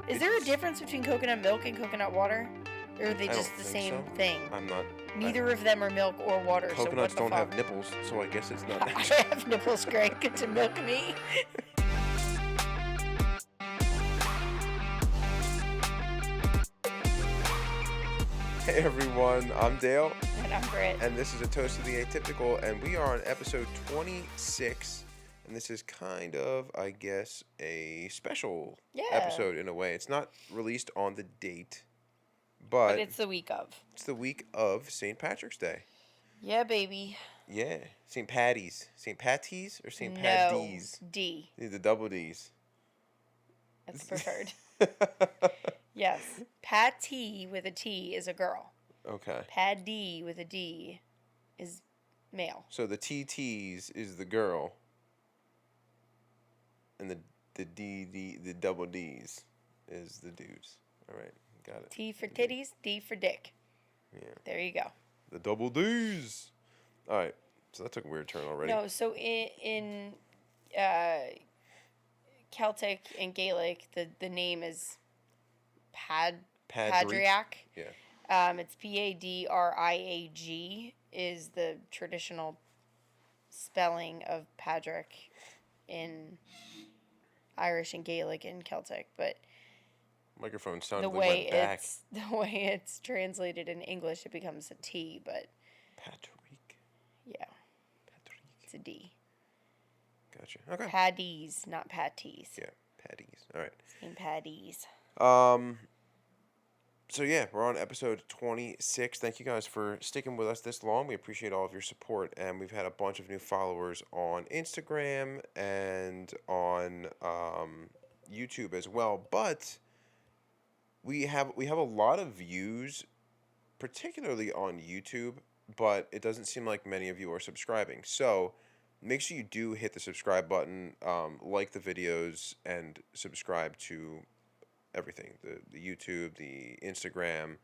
Is there a difference between coconut milk and coconut water? Or are they just the same thing? I'm not. Neither of them are milk or water. Coconuts so what don't have nipples, so I guess it's not. I have nipples, Greg, to milk me. Hey everyone, I'm Dale. And I'm Brit. And this is Atoasttotheatypical, and we are on episode 26. And this is kind of, I guess, a special episode in a way. It's not released on the date, but it's the week of. It's the week of St. Patrick's Day. Yeah, baby. Yeah. St. Patty's. St. Patty's or St. Paddys? No, D. The double D's. That's preferred. Yes. Patty with a T is a girl. Okay. Paddy with a D is male. So the TT's is the girl. And the double D's is the dudes. All right, got it. T for titties, D for dick. Yeah. There you go. The double D's. All right, so that took a weird turn already. No, so in Celtic and Gaelic, the name is Padriac. Yeah. It's Padraig is the traditional spelling of Padraig in Irish and Gaelic and Celtic, but microphone sounded like my back. The way it's translated in English, it becomes a T, but Patrick. Yeah. Patrick. It's a D. Gotcha. Okay. Paddys, not patties. Yeah, Paddys. All right. St. Paddys. So yeah, we're on episode 26. Thank you guys for sticking with us this long. We appreciate all of your support, and we've had a bunch of new followers on Instagram and on YouTube as well. But we have a lot of views, particularly on YouTube, but it doesn't seem like many of you are subscribing. So make sure you do hit the subscribe button, like the videos, and subscribe to everything, the YouTube, the Instagram,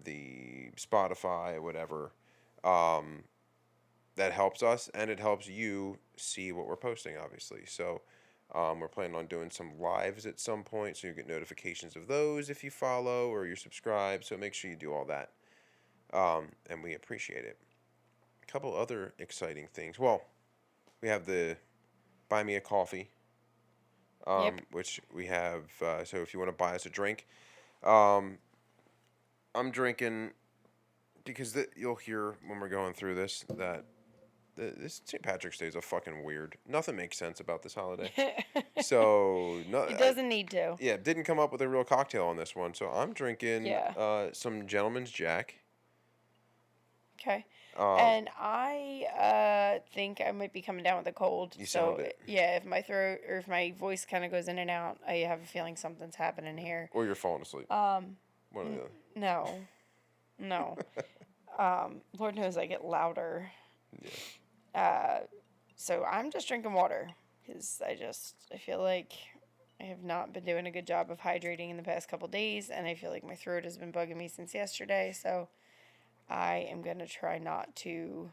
the Spotify, whatever. That helps us, and it helps you see what we're posting, obviously. So we're planning on doing some lives at some point, so you get notifications of those if you follow or you're subscribed. So make sure you do all that, and we appreciate it. A couple other exciting things. Well, we have the Buy Me a Coffee. Which we have, so if you want to buy us a drink, I'm drinking, because you'll hear when we're going through this, that this St. Patrick's Day is a fucking weird, nothing makes sense about this holiday, so, it doesn't need to. Yeah, didn't come up with a real cocktail on this one, so I'm drinking some Gentleman's Jack. Okay. And I think I might be coming down with a cold. You sound it. Yeah, if my throat or if my voice kind of goes in and out, I have a feeling something's happening here. Or you're falling asleep. One or the other. No. Lord knows I get louder. Yeah. So I'm just drinking water because I feel like I have not been doing a good job of hydrating in the past couple days, and I feel like my throat has been bugging me since yesterday, so I am going to try not to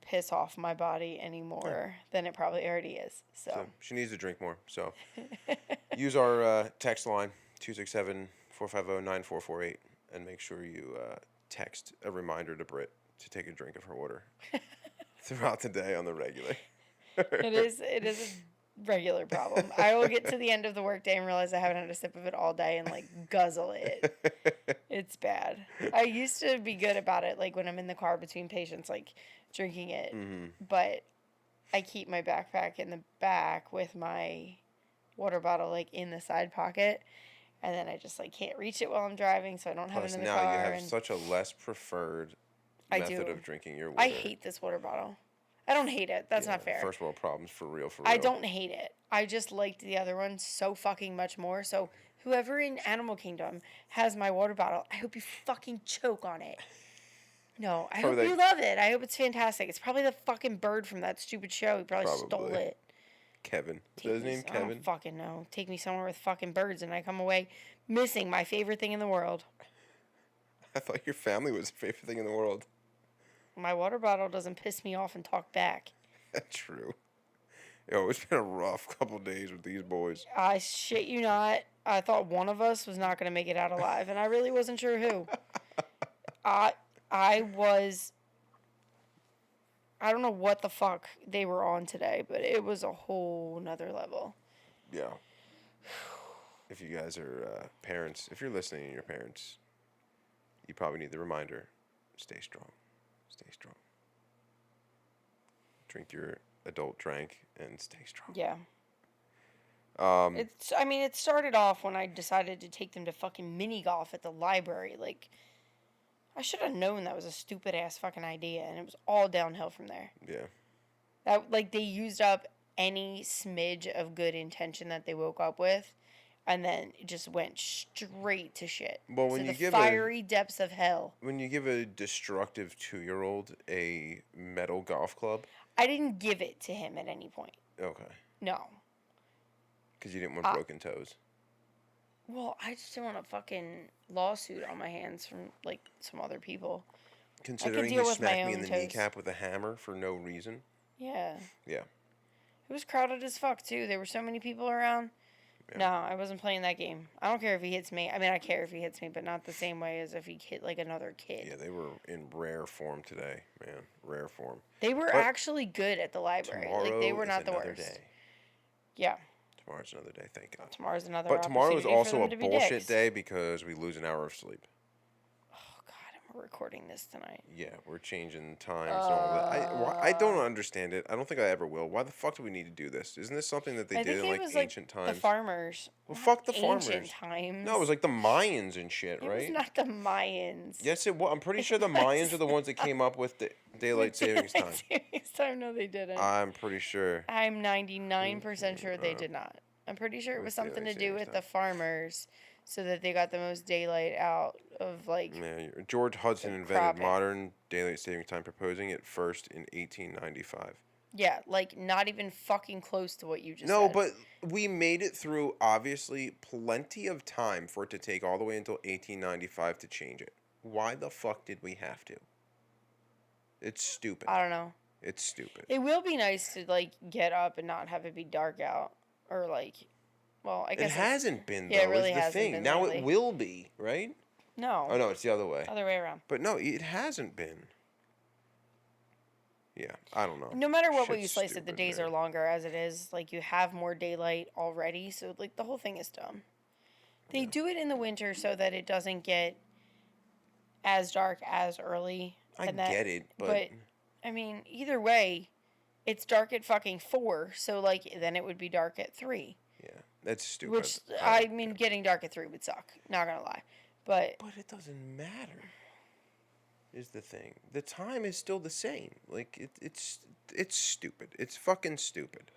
piss off my body any more than it probably already is. So she needs to drink more. So use our text line, 267-450-9448, and make sure you text a reminder to Brit to take a drink of her water throughout the day on the regular. It is a regular problem. I will get to the end of the workday and realize I haven't had a sip of it all day and guzzle it. It's bad. I used to be good about it, when I'm in the car between patients, drinking it. Mm-hmm. But I keep my backpack in the back with my water bottle in the side pocket, and then I just can't reach it while I'm driving, so I don't have it in the car. Now you have such a less preferred method of drinking your water. I hate this water bottle. I don't hate it. That's not fair. First world problems, for real. I don't hate it. I just liked the other one so fucking much more. So whoever in Animal Kingdom has my water bottle, I hope you fucking choke on it. No, I hope you love it. I hope it's fantastic. It's probably the fucking bird from that stupid show. He probably stole it. Kevin. Is that his name, Kevin? I don't fucking know. Take me somewhere with fucking birds and I come away missing my favorite thing in the world. I thought your family was the favorite thing in the world. My water bottle doesn't piss me off and talk back. True. Yo, it's been a rough couple days with these boys. I shit you not. I thought one of us was not going to make it out alive, and I really wasn't sure who. I was. I don't know what the fuck they were on today, but it was a whole nother level. Yeah. If you guys are parents, if you're listening and you're parents, you probably need the reminder: stay strong, stay strong. Drink your adult drink and stay strong. Yeah. It started off when I decided to take them to fucking mini golf at the library. Like, I should have known that was a stupid ass fucking idea, and it was all downhill from there. Yeah. They used up any smidge of good intention that they woke up with, and then it just went straight to shit. Well, when to you the give fiery depths of hell. When you give a destructive 2-year-old a metal golf club, I didn't give it to him at any point. okay, No. because you didn't want broken toes. Well, I just didn't want a fucking lawsuit on my hands from, like, some other people. Considering he smacked me in the kneecap with a hammer for no reason. Yeah. Yeah. It was crowded as fuck, too. There were so many people around. Yeah. No, I wasn't playing that game. I don't care if he hits me. I mean, I care if he hits me, but not the same way as if he hit, like, another kid. Yeah, they were in rare form today, man. Rare form. They were actually good at the library. Like, they were not the worst. Day. Yeah. Tomorrow's another day, thank God. Tomorrow's another But tomorrow is also a bullshit dicks. day because we lose an hour of sleep. Oh, God, and we're recording this tonight. Yeah, we're changing times and all that. I don't understand it. I don't think I ever will. Why the fuck do we need to do this? Isn't this something that they did in, like, ancient times? The farmers. Well, fuck the farmers. Ancient times. No, it was like the Mayans and shit, right? It was not the Mayans. Yes, it was. I'm pretty sure the Mayans are the ones that came up with the daylight savings time. No, they didn't. I'm pretty sure. I'm 99% sure they did not. I'm pretty sure it was something to do with the farmers, so that they got the most daylight out of, like... Yeah, George Hudson invented modern daylight savings time, proposing it first in 1895. Yeah, like, not even fucking close to what you just said. No, but we made it through, obviously, plenty of time for it to take all the way until 1895 to change it. Why the fuck did we have to? It's stupid. I don't know. It's stupid. It will be nice to, like, get up and not have it be dark out. Or, like, well, I guess... It hasn't been, though, yeah, it really is the thing. Been now lately. It will be, right? No. Oh, no, it's the other way. Other way around. But no, it hasn't been. Yeah, I don't know. No matter what way you slice it, the days are longer as it is. Like, you have more daylight already, so, like, the whole thing is dumb. They do it in the winter so that it doesn't get as dark as early. I get it, but... I mean, either way... It's dark at fucking 4, so, like, then it would be dark at 3. Yeah, that's stupid. Which, I mean, getting dark at 3 would suck. Not gonna lie. But it doesn't matter, is the thing. The time is still the same. Like, it's stupid. It's fucking stupid.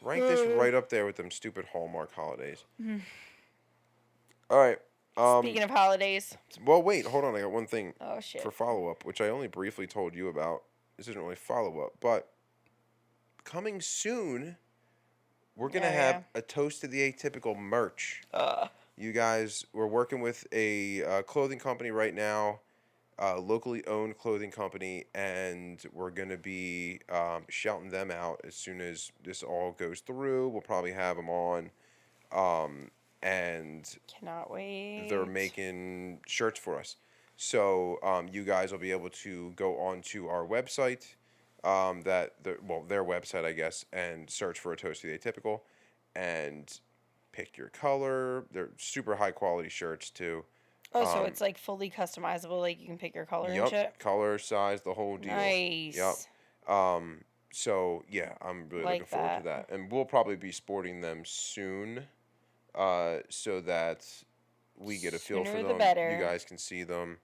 Rank this right up there with them stupid Hallmark holidays. Mm-hmm. All right. Speaking of holidays. Well, wait, hold on. I got one thing for follow-up, which I only briefly told you about. This isn't really follow-up, but... coming soon, we're going to have a Toast to the Atypical merch. You guys, we're working with a clothing company right now, locally owned clothing company, and we're going to be shouting them out as soon as this all goes through. We'll probably have them on. And cannot wait. They're making shirts for us. So you guys will be able to go onto our website. Their website, I guess, and search for A Toast to the Atypical, and pick your color. They're super high quality shirts too. Oh, so it's like fully customizable. Like you can pick your color and shit. Color, size, the whole deal. Nice. Yep. So yeah, I'm really looking forward to that, and we'll probably be sporting them soon, so that we get a feel for them. You guys can see them.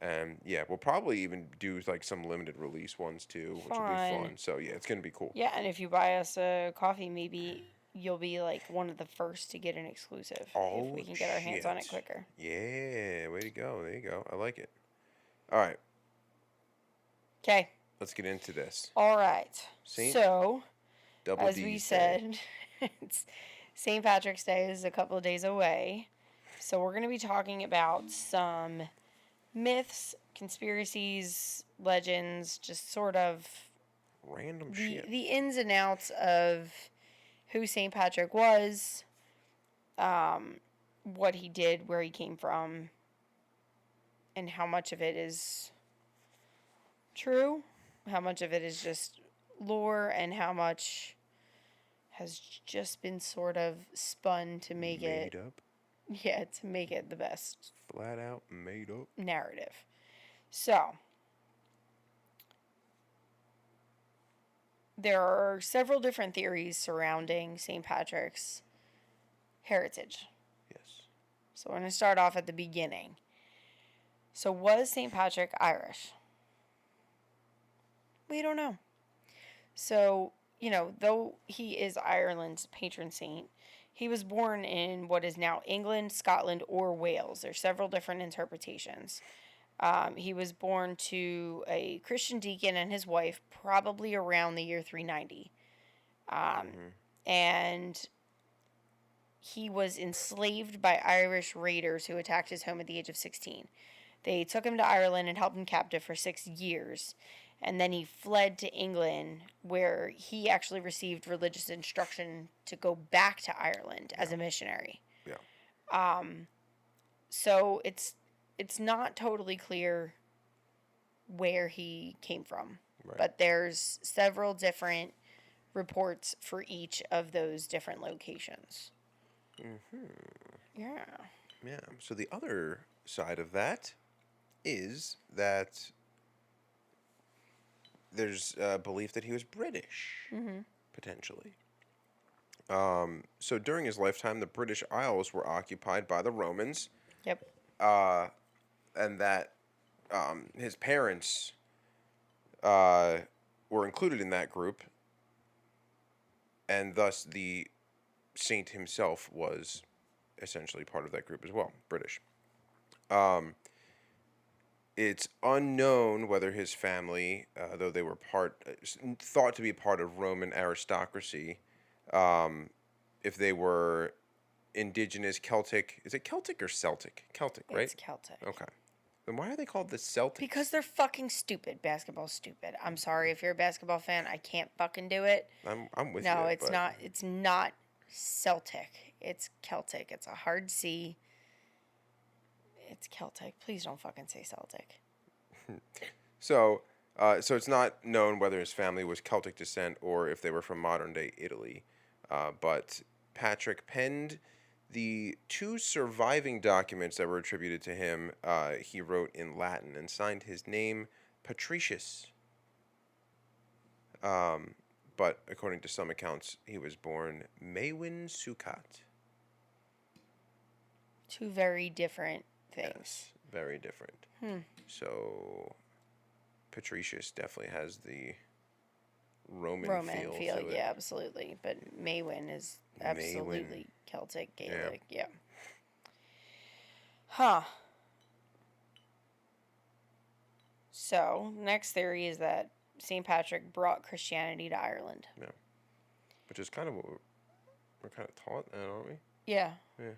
And yeah, we'll probably even do like some limited release ones too, which will be fun. So yeah, it's gonna be cool. Yeah, and if you buy us a coffee, maybe you'll be like one of the first to get an exclusive. Oh, if we can get our hands on it quicker. Yeah, way to go. There you go. I like it. All right. Okay. Let's get into this. All right. So, Double as D's we said, it's St. Patrick's Day is a couple of days away. So we're going to be talking about some myths, conspiracies, legends, just sort of random shit. The ins and outs of who St. Patrick was, what he did, where he came from, and how much of it is true, how much of it is just lore, and how much has just been sort of spun to make Made up? Yeah, to make it the best. Flat out made up. Narrative. So, there are several different theories surrounding St. Patrick's heritage. Yes. So we're going to start off at the beginning. So was St. Patrick Irish? We don't know. So, though he is Ireland's patron saint, he was born in what is now England, Scotland, or Wales. There's several different interpretations. He was born to a Christian deacon and his wife probably around the year 390. And he was enslaved by Irish raiders who attacked his home at the age of 16. They took him to Ireland and held him captive for 6 years. And then he fled to England, where he actually received religious instruction to go back to Ireland as a missionary. Yeah. So it's not totally clear where he came from. Right. But there's several different reports for each of those different locations. Mm-hmm. Yeah. Yeah. So the other side of that is that there's a belief that he was British, potentially. So during his lifetime, the British Isles were occupied by the Romans. Yep. And that his parents were included in that group, and thus the saint himself was essentially part of that group as well, British. It's unknown whether his family, though they were thought to be part of Roman aristocracy, if they were indigenous Celtic. Is it Celtic or Celtic? Celtic, right? It's Celtic. Okay. Then why are they called the Celtics? Because they're fucking stupid. Basketball's stupid. I'm sorry if you're a basketball fan. I can't fucking do it. I'm with you. No, it's not. It's not Celtic. It's Celtic. It's a hard C. It's Celtic. Please don't fucking say Celtic. So it's not known whether his family was Celtic descent or if they were from modern-day Italy. But Patrick penned the 2 surviving documents that were attributed to him. He wrote in Latin and signed his name Patricius. But according to some accounts, he was born Maewyn Succat. 2 very different things. Yes, very different. So Patricius definitely has the Roman feel to it. Yeah, absolutely. But Maewyn is absolutely Celtic, Gaelic. Yeah. Huh. So, next theory is that St. Patrick brought Christianity to Ireland. Yeah. Which is kind of what we're kind of taught, aren't we? Yeah. Yeah.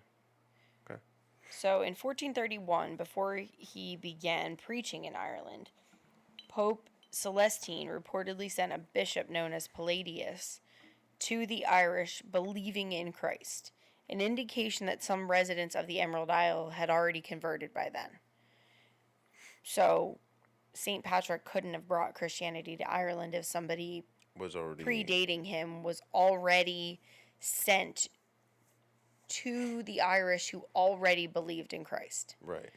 Okay. So, in 1431, before he began preaching in Ireland, Pope Celestine reportedly sent a bishop known as Paddys to the Irish believing in Christ, an indication that some residents of the Emerald Isle had already converted by then. So, St. Patrick couldn't have brought Christianity to Ireland if somebody was already predating him was already sent to the Irish who already believed in Christ. Right.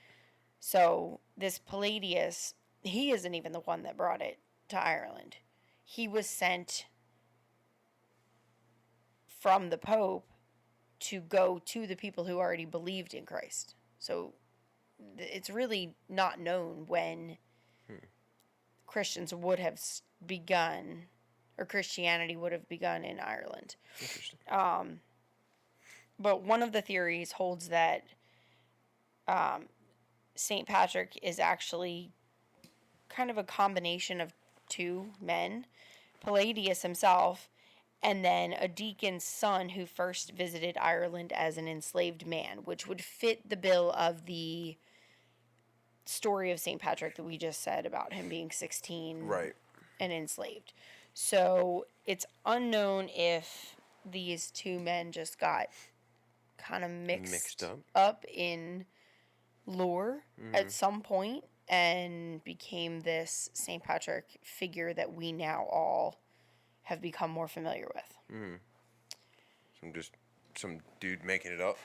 So, this Paddys, he isn't even the one that brought it to Ireland. He was sent from the Pope to go to the people who already believed in Christ. So it's really not known when Christians would have begun, or Christianity would have begun in Ireland. Interesting. But one of the theories holds that St. Patrick is actually kind of a combination of 2 men, Paddys himself, and then a deacon's son who first visited Ireland as an enslaved man, which would fit the bill of the story of St. Patrick that we just said about him being 16 right. and enslaved. So it's unknown if these two men just got kind of mixed up in lore at some point and became this St. Patrick figure that we now all have become more familiar with. Some dude making it up.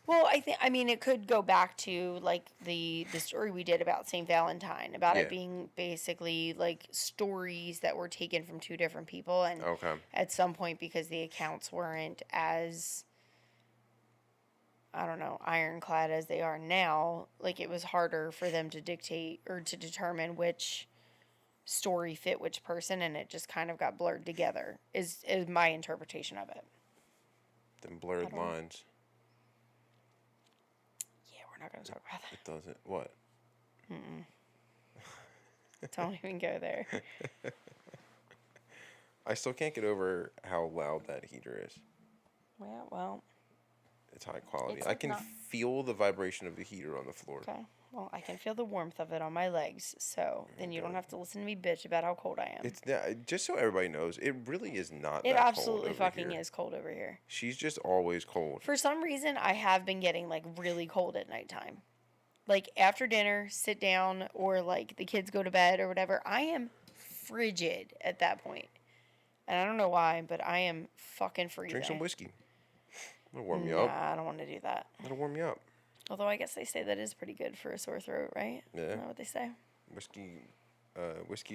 Well, I mean it could go back to like the story we did about St. Valentine, about it being basically like stories that were taken from two different people, and at some point, because the accounts weren't as, I don't know, ironclad as they are now, like it was harder for them to dictate or to determine which story fit which person, and it just kind of got blurred together, is my interpretation of it. Them blurred lines. Yeah, we're not going to talk about that. It doesn't. What? Don't even go there. I still can't get over how loud that heater is. Yeah, well. It's high quality. It's I can feel the vibration of the heater on the floor. Okay. Well, I can feel the warmth of it on my legs, so then you don't have to listen to me bitch about how cold I am. It's just so everybody knows, it really is not that cold. It absolutely fucking is cold over here. She's just always cold. For some reason, I have been getting like really cold at nighttime. Like after dinner, sit down, or like the kids go to bed or whatever, I am frigid at that point. And I don't know why, but I am fucking freezing. Drink some whiskey. It'll warm you up. Nah, I don't want to do that. It'll warm you up. Although I guess they say that is pretty good for a sore throat, right? Yeah. Isn't that what they say? Whiskey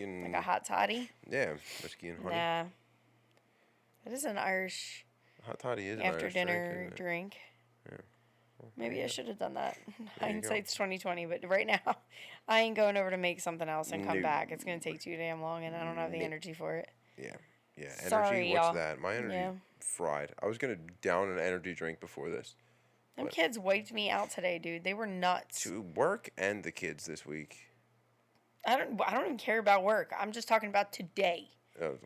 and... Like a hot toddy? Yeah, whiskey and honey. Nah. That is an Irish... Hot toddy is after an Irish dinner drink. Yeah. Well, maybe I should have done that. Hindsight's 20/20, but right now I ain't going over to make something else and come back. It's gonna take too damn long, and I don't have the energy for it. Yeah. Energy. Sorry, what's y'all. that? My energy fried. I was gonna down an energy drink before this. Them kids wiped me out today, dude. They were nuts. To work and the kids this week. I don't even care about work. I'm just talking about today. Oh,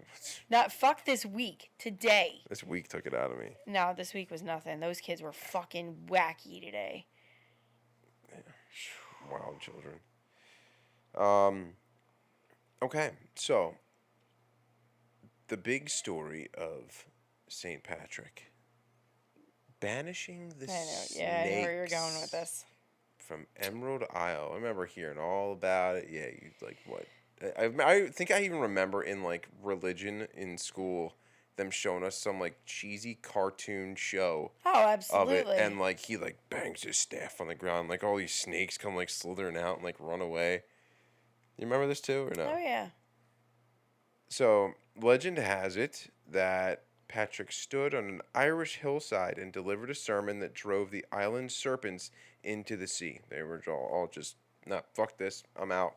Not fuck this week. Today. this week took it out of me. No, this week was nothing. Those kids were fucking wacky today. Yeah. Wild children. Okay, so the big story of St. Patrick. Banishing the snakes. Yeah, I know where you're going with this. From Emerald Isle. I remember hearing all about it. Yeah, you like what? I think I even remember in like religion in school them showing us some like cheesy cartoon show. Oh, absolutely. Of it, and like he like bangs his staff on the ground, like all these snakes come like slithering out and like run away. You remember this too or no? Oh yeah. So legend has it that Patrick stood on an Irish hillside and delivered a sermon that drove the island serpents into the sea. They were all just, nah, fuck this, I'm out.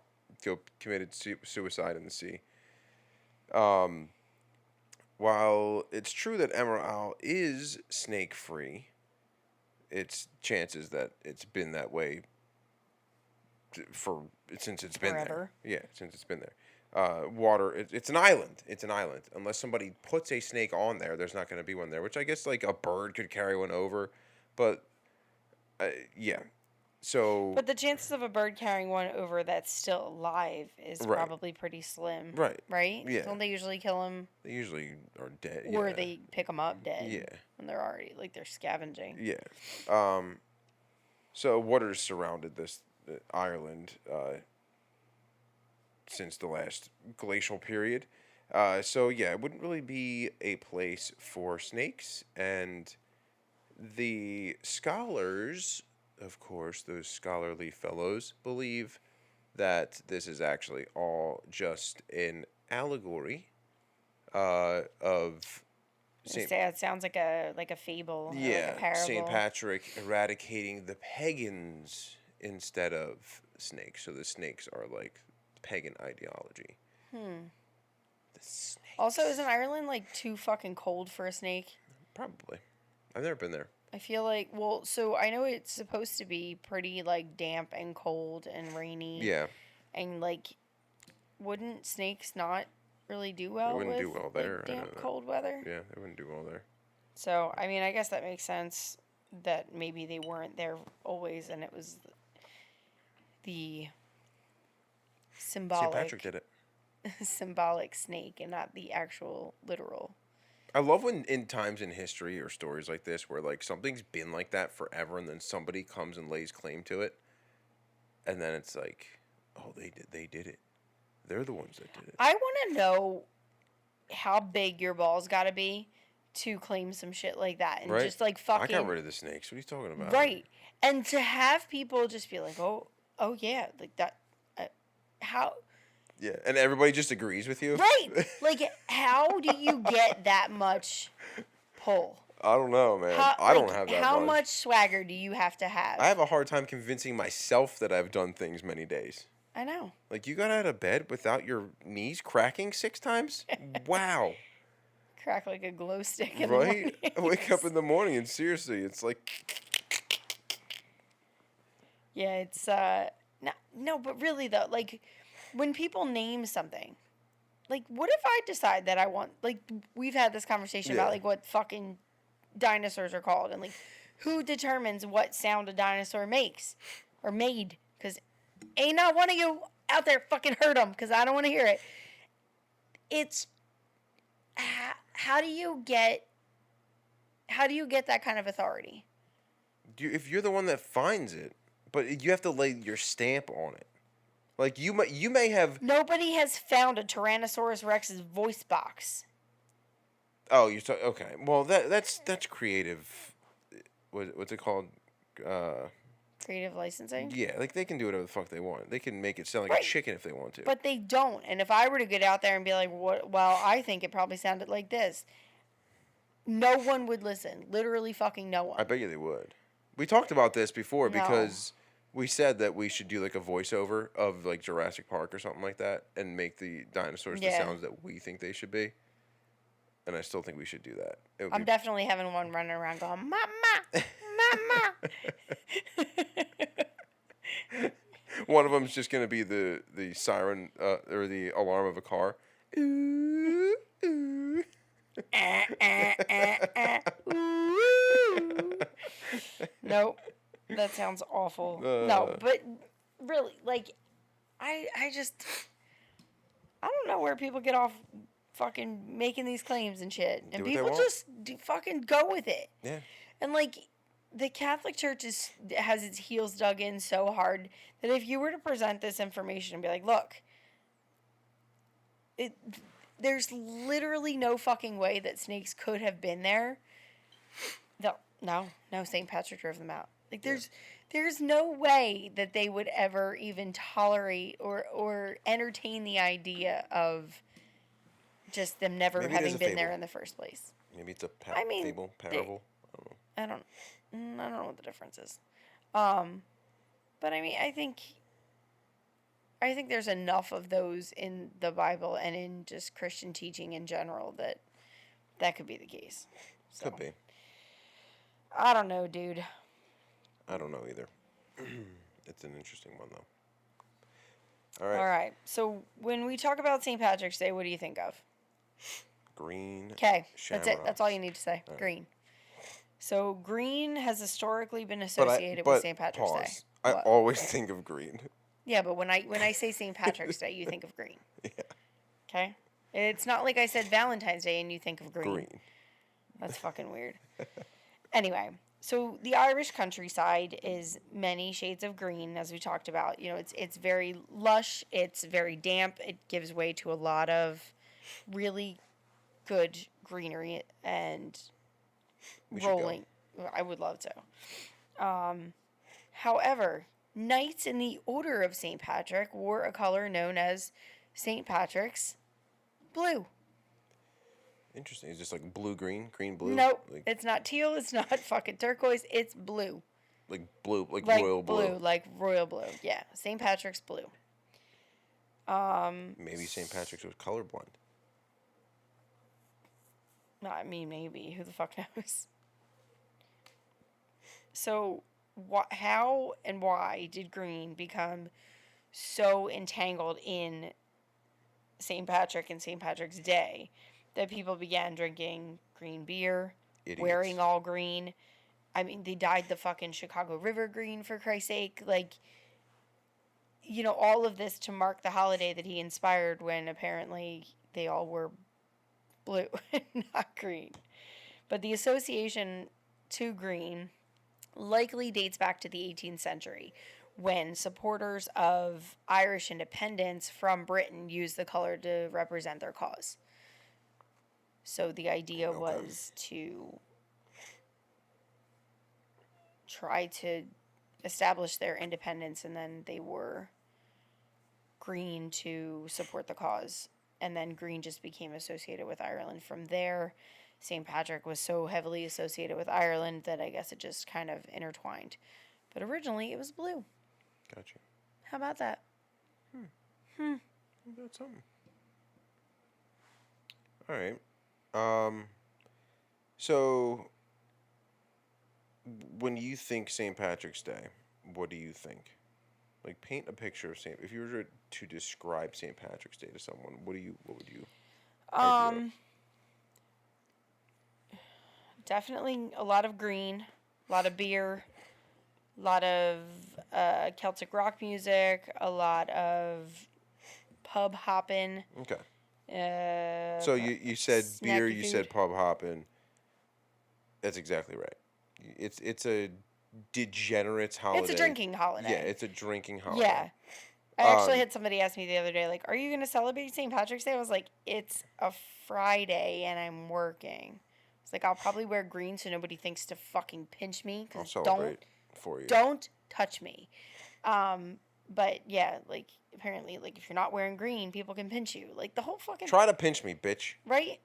Committed suicide in the sea. While it's true that Emerald Isle is snake-free, it's chances that it's been that way since it's been forever. there. Yeah, since it's been there. Water, it's an island. It's an island. Unless somebody puts a snake on there, there's not going to be one there, which I guess like a bird could carry one over. But, yeah. So, but the chances of a bird carrying one over that's still alive is probably pretty slim. Right. Right? Yeah. Don't they usually kill them? They usually are dead. Or they pick them up dead. Yeah. When they're already, like, they're scavenging. Yeah. So waters surrounded this Ireland since the last glacial period. So, yeah, it wouldn't really be a place for snakes. And the scholars, of course, those scholarly fellows, believe that this is actually all just an allegory of It sounds like a fable. Yeah, like a parable. St. Patrick eradicating the pagans instead of snakes. So the snakes are like pagan ideology. The snakes. Also, isn't Ireland like too fucking cold for a snake? Probably. I've never been there. I feel like, well, so I know it's supposed to be pretty like damp and cold and rainy. Yeah. And like, wouldn't snakes not really do well? They wouldn't with, do well there. Like, damp, cold weather. Yeah, they wouldn't do well there. So I mean, I guess that makes sense that maybe they weren't there always, and it was the symbolic. St. Patrick did it. symbolic snake and not the actual literal. I love when in times in history or stories like this where like something's been like that forever and then somebody comes and lays claim to it, and then it's like, oh, they did it. They're the ones that did it. I want to know how big your balls got to be to claim some shit like that and Right? just like I fucking got rid of the snakes. What are you talking about? right. And to have people just be like, oh yeah, like that. How? Yeah, and everybody just agrees with you. Right. Like, how do you get that much pull? I don't know, man. I don't have that how much. much swagger do you have to have? I have a hard time convincing myself that I've done things many days. I know. Like, you got out of bed without your knees cracking 6 times? Wow. Crack like a glow stick in Right? the morning. I wake up in the morning and seriously, it's like... Yeah, it's, no, but really though, like, when people name something, like, what if I decide that I want, like, we've had this conversation about, like, what fucking dinosaurs are called, and, like, who determines what sound a dinosaur makes, or made, because ain't not one of you out there fucking heard them, because I don't want to hear it. It's, how do you get that kind of authority? If you're the one that finds it, but you have to lay your stamp on it. Like, you may have... Nobody has found a Tyrannosaurus Rex's voice box. Oh, you're talking... Okay. Well, that's creative... What's it called? Creative licensing? Yeah, like, they can do whatever the fuck they want. They can make it sound like a chicken if they want to. But they don't. And if I were to get out there and be like, "What? Well, I think it probably sounded like this," no one would listen. Literally fucking no one. I bet you they would. We talked about this before No. because we said that we should do, like, a voiceover of, like, Jurassic Park or something like that and make the dinosaurs the sounds that we think they should be. And I still think we should do that. I'm definitely having one running around going, "Mama, mama." One of them's just going to be the siren or the alarm of a car. Ooh, ooh. Nope. That sounds awful. No, but really, like, I don't know where people get off fucking making these claims and shit. And people just fucking go with it. Yeah. And, like, the Catholic Church has its heels dug in so hard that if you were to present this information and be like, look, there's literally no fucking way that snakes could have been there. No, St. Patrick drove them out. Like, there's no way that they would ever even tolerate or entertain the idea of just them never having been there in the first place. Maybe it's a fable, parable. I don't know what the difference is. But I mean, I think there's enough of those in the Bible and in just Christian teaching in general that could be the case. So, could be. I don't know, dude. I don't know either. It's an interesting one, though. All right. So when we talk about St. Patrick's Day, what do you think of? Green. Okay. That's it. That's all you need to say. All green. Right. So green has historically been associated with St. Patrick's Day. I always think of green. Yeah, but when I say St. Patrick's Day, you think of green. Yeah. Okay? It's not like I said Valentine's Day and you think of green. Green. That's fucking weird. Anyway, so the Irish countryside is many shades of green, as we talked about. You know, it's very lush, it's very damp, it gives way to a lot of really good greenery and rolling. I would love to. However, knights in the Order of St. Patrick wore a color known as St. Patrick's blue. Interesting. It's just like blue-green, green-blue? Nope. Like, it's not teal. It's not fucking turquoise. It's blue. Like blue, like royal blue. Like royal blue. Yeah. St. Patrick's blue. Maybe St. Patrick's was colorblind. Not me, maybe. Who the fuck knows? So, how and why did green become so entangled in St. Patrick and St. Patrick's Day that people began drinking green beer, wearing all green? I mean, they dyed the fucking Chicago River green, for Christ's sake. Like, all of this to mark the holiday that he inspired when apparently they all were blue and not green. But the association to green likely dates back to the 18th century, when supporters of Irish independence from Britain used the color to represent their cause. So the idea was to try to establish their independence, and then they were green to support the cause. And then green just became associated with Ireland from there. St. Patrick was so heavily associated with Ireland that I guess it just kind of intertwined. But originally it was blue. Gotcha. How about that? That's something. All right. So when you think St. Patrick's Day, what do you think? Like, paint a picture of St. If you were to describe St. Patrick's Day to someone, what would you? Definitely a lot of green, a lot of beer, a lot of Celtic rock music, a lot of pub hopping. Okay. So you said beer, you said pub hopping. That's exactly right. It's a degenerates holiday. It's a drinking holiday. Yeah, it's a drinking holiday. Yeah. I actually had somebody ask me the other day, like, are you going to celebrate St. Patrick's Day? I was like, it's a Friday and I'm working. It's like, I'll probably wear green so nobody thinks to fucking pinch me. I'll celebrate for you. Don't touch me. But yeah, like, apparently, like, if you're not wearing green, people can pinch you. Like, the whole fucking... Try to pinch me, bitch. Right?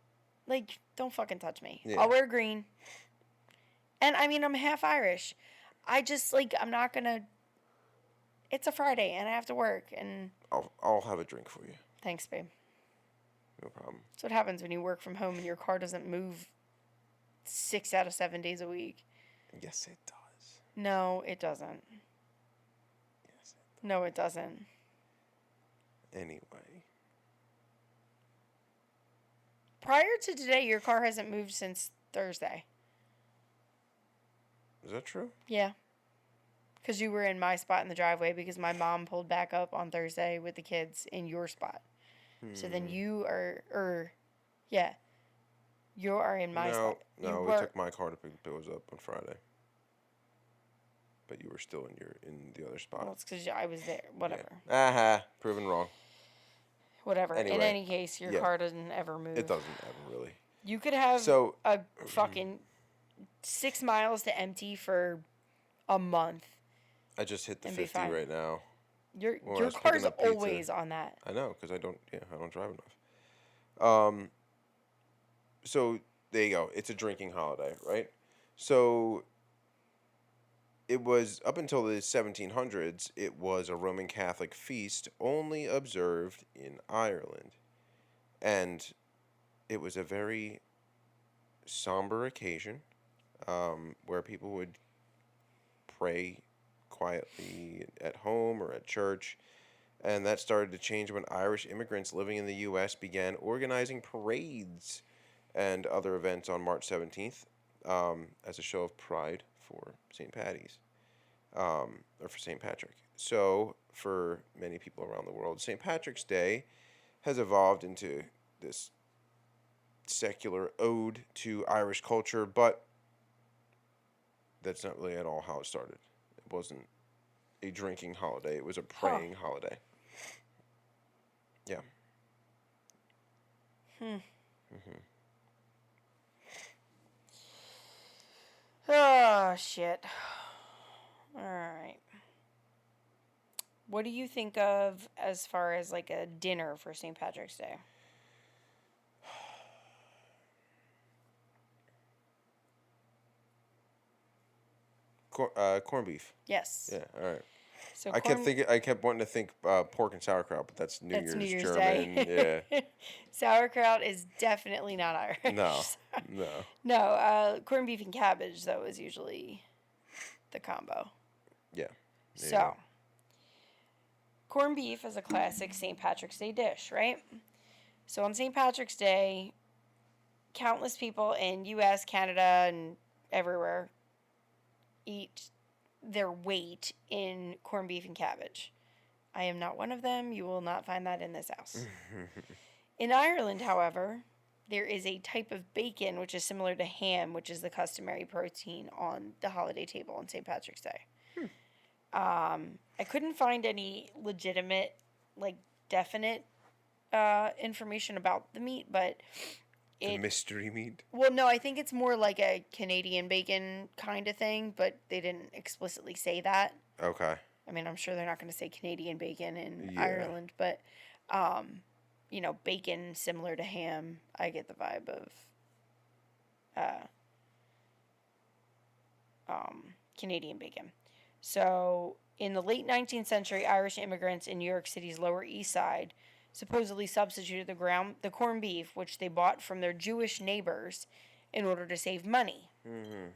Like, don't fucking touch me. Yeah. I'll wear green. And, I mean, I'm half Irish. I just, like, I'm not gonna... It's a Friday, and I have to work, and... I'll have a drink for you. Thanks, babe. No problem. That's what happens when you work from home and your car doesn't move 6 out of 7 days a week. Yes, it does. No, it doesn't. Yes, it does. No, it doesn't. Anyway. Prior to today, your car hasn't moved since Thursday. Is that true? Yeah. Because you were in my spot in the driveway because my mom pulled back up on Thursday with the kids in your spot. So then you are, you are in my spot. No, we took my car to pick the pillows up on Friday. But you were still in the other spot. Well, it's because I was there. Whatever. Yeah. Proven wrong. Whatever. Anyway, in any case, your car doesn't ever move. It doesn't ever really. You could have a fucking 6 miles to empty for a month. I just hit the 50 right now. Your car's always on that. I know, because I don't drive enough. So there you go. It's a drinking holiday, right? So it was, up until the 1700s, it was a Roman Catholic feast only observed in Ireland. And it was a very somber occasion where people would pray quietly at home or at church, and that started to change when Irish immigrants living in the U.S. began organizing parades and other events on March 17th as a show of pride for St. Paddys, or for St. Patrick. So, for many people around the world, St. Patrick's Day has evolved into this secular ode to Irish culture, but that's not really at all how it started. It wasn't a drinking holiday. It was a praying holiday. Yeah. Oh, shit. All right. What do you think of as far as like a dinner for St. Patrick's Day? Corned beef. Yes. Yeah, all right. So I kept wanting to think pork and sauerkraut, but that's New Year's German. Day. Yeah. Sauerkraut is definitely not Irish. No. Corned beef and cabbage though is usually the combo. Yeah. So, corned beef is a classic St. Patrick's Day dish, right? So on St. Patrick's Day, countless people in U.S., Canada, and everywhere eat their weight in corned beef and cabbage. I am not one of them. You will not find that in this house. In Ireland, however, there is a type of bacon which is similar to ham, which is the customary protein on the holiday table on St. Patrick's Day. I couldn't find any legitimate, like, definite information about the meat, but the mystery meat? Well, no, I think it's more like a Canadian bacon kind of thing, but they didn't explicitly say that. Okay. I mean, I'm sure they're not going to say Canadian bacon in Yeah. Ireland, but, bacon similar to ham, I get the vibe of Canadian bacon. So, in the late 19th century, Irish immigrants in New York City's Lower East Side supposedly substituted the corned beef, which they bought from their Jewish neighbors, in order to save money. Mm-hmm.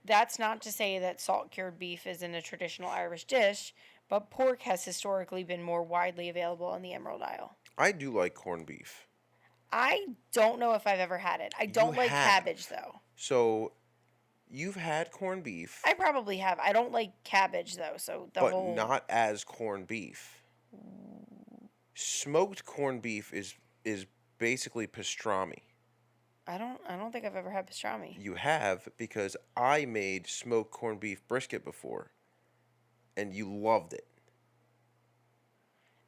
That's not to say that salt-cured beef isn't a traditional Irish dish, but pork has historically been more widely available in the Emerald Isle. I do like corned beef. I don't know if I've ever had it. I don't like cabbage, though. So, you've had corned beef. I probably have. I don't like cabbage, though, so but not as corned beef. Smoked corned beef is basically pastrami. I don't think I've ever had pastrami. You have, because I made smoked corned beef brisket before, and you loved it.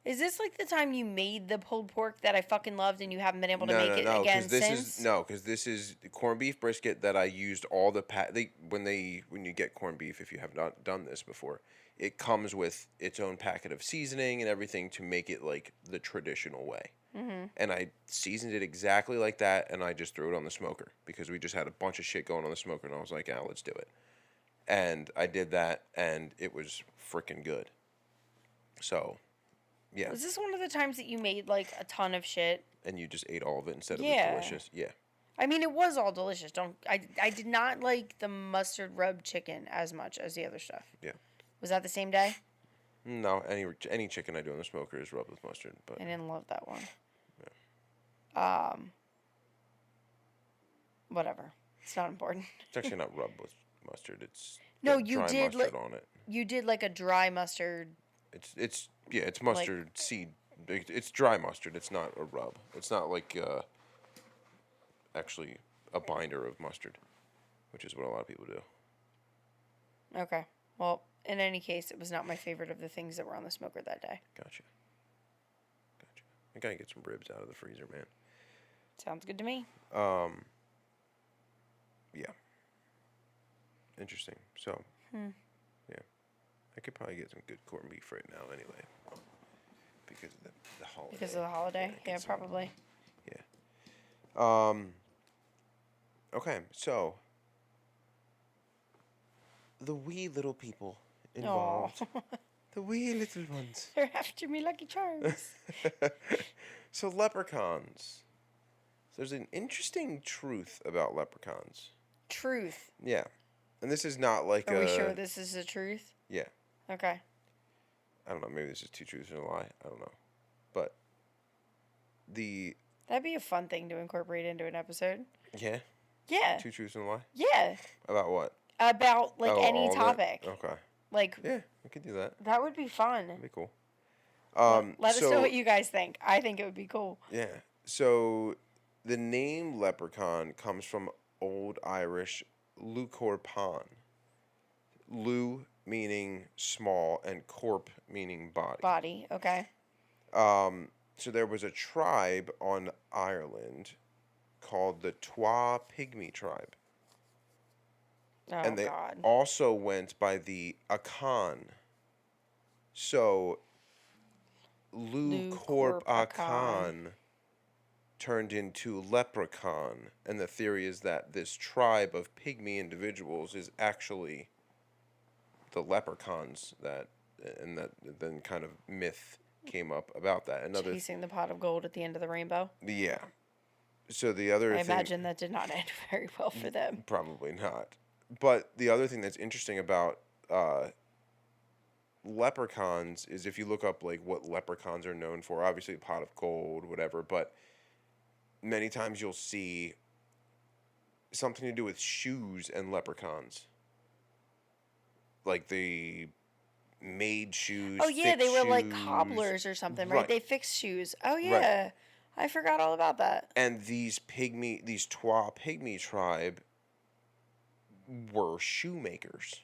Is this like the time you made the pulled pork that I fucking loved and you haven't been able to make it again since? Because this is corned beef brisket that I used all the when you get corned beef, if you have not done this before, it comes with its own packet of seasoning and everything to make it like the traditional way. Mm-hmm. And I seasoned it exactly like that, and I just threw it on the smoker because we just had a bunch of shit going on the smoker, and I was like, "Ah, let's do it." And I did that, and it was freaking good. So, yeah. Was this one of the times that you made like a ton of shit? And you just ate all of it instead of it was delicious? Yeah. I mean, it was all delicious. I did not like the mustard rub chicken as much as the other stuff. Yeah. Was that the same day? No, any chicken I do on the smoker is rubbed with mustard, but I didn't love that one. Yeah. Whatever. It's not important. It's actually not rubbed with mustard. It's you did mustard on it. You did like a dry mustard. It's mustard seed. It's dry mustard. It's not a rub. It's not like actually a binder of mustard, which is what a lot of people do. Okay. Well, in any case, it was not my favorite of the things that were on the smoker that day. Gotcha. I gotta get some ribs out of the freezer, man. Sounds good to me. Yeah. Interesting. So, yeah. I could probably get some good corned beef right now anyway. Because of the holiday. Because of the holiday? Yeah, probably. Yeah. Okay, so the wee little people involved. The wee little ones. They're after me, Lucky Charms. So leprechauns. So there's an interesting truth about leprechauns. Truth. Yeah. And this is not like Are we sure this is the truth? Yeah. Okay. I don't know. Maybe this is two truths and a lie. I don't know. But that'd be a fun thing to incorporate into an episode. Yeah? Yeah. Two truths and a lie? Yeah. About what? About, like, any topic. Okay. Like... Yeah, we could do that. That would be fun. That'd be cool. Let us know what you guys think. I think it would be cool. Yeah. So, the name leprechaun comes from Old Irish lucor pan. Lu meaning small and corp meaning body. Body, okay. So there was a tribe on Ireland called the Twa Pygmy tribe. Oh, and they God. also went by the Akan. So, Lu Corp Akan turned into leprechaun. And the theory is that this tribe of pygmy individuals is actually the leprechauns that then kind of myth came up about that. Chasing the pot of gold at the end of the rainbow. Yeah. So the other I imagine that did not end very well for them. Probably not. But the other thing that's interesting about leprechauns is if you look up like what leprechauns are known for, obviously a pot of gold, whatever, but many times you'll see something to do with shoes and leprechauns. Like the made shoes. Oh yeah, they fixed were like shoes. cobblers or something, right? They fixed shoes. Oh Right. yeah, I forgot all about that. And these Twa pygmy tribe were shoemakers.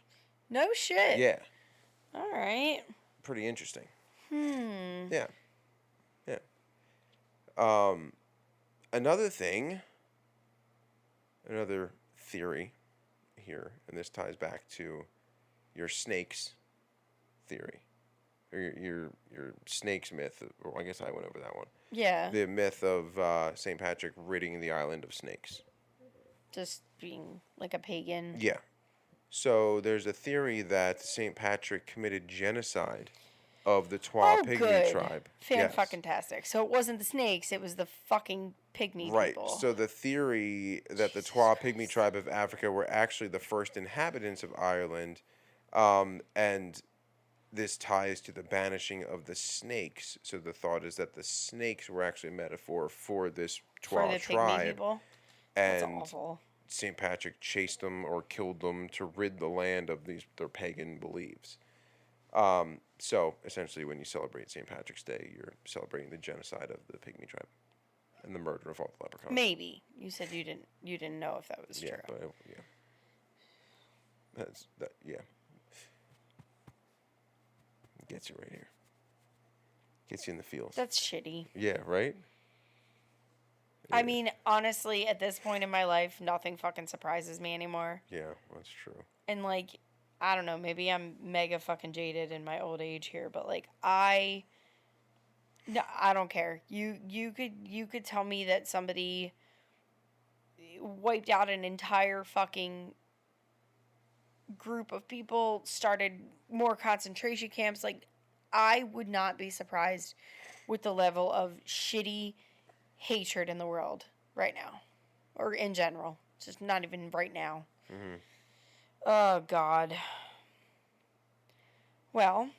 No shit. Yeah, All right. pretty interesting. Hmm. Yeah, yeah. Another thing, another theory here, and this ties back to your snakes theory, or your snakes myth. Or I guess I went over that one. Yeah. The myth of St. Patrick ridding the island of snakes. Just being like a pagan. Yeah. So there's a theory that St. Patrick committed genocide of the Twa Oh, Pygmy good. tribe. Fan fucking tastic. So it wasn't the snakes; it was the fucking pygmy Right. people. So the theory that the Twa Pygmy tribe of Africa were actually the first inhabitants of Ireland, and this ties to the banishing of the snakes. So the thought is that the snakes were actually a metaphor for this For Twa the pygmy tribe, people. That's and awful. St. Patrick chased them or killed them to rid the land of their pagan beliefs. So essentially, when you celebrate St. Patrick's Day, you're celebrating the genocide of the pygmy tribe and the murder of all the leprechauns. Maybe you said you didn't know if that was Yeah, true. but yeah, that's that. Yeah, gets you right here. Gets you in the feels. That's shitty. Yeah, right. I mean, honestly, at this point in my life, nothing fucking surprises me anymore. Yeah, that's true. And like, I don't know, maybe I'm mega fucking jaded in my old age here, but like no, I don't care. You could tell me that somebody wiped out an entire fucking group of people, started more concentration camps, like I would not be surprised with the level of shitty hatred in the world right now, or in general, just not even right now. Mm-hmm. Oh God. Well,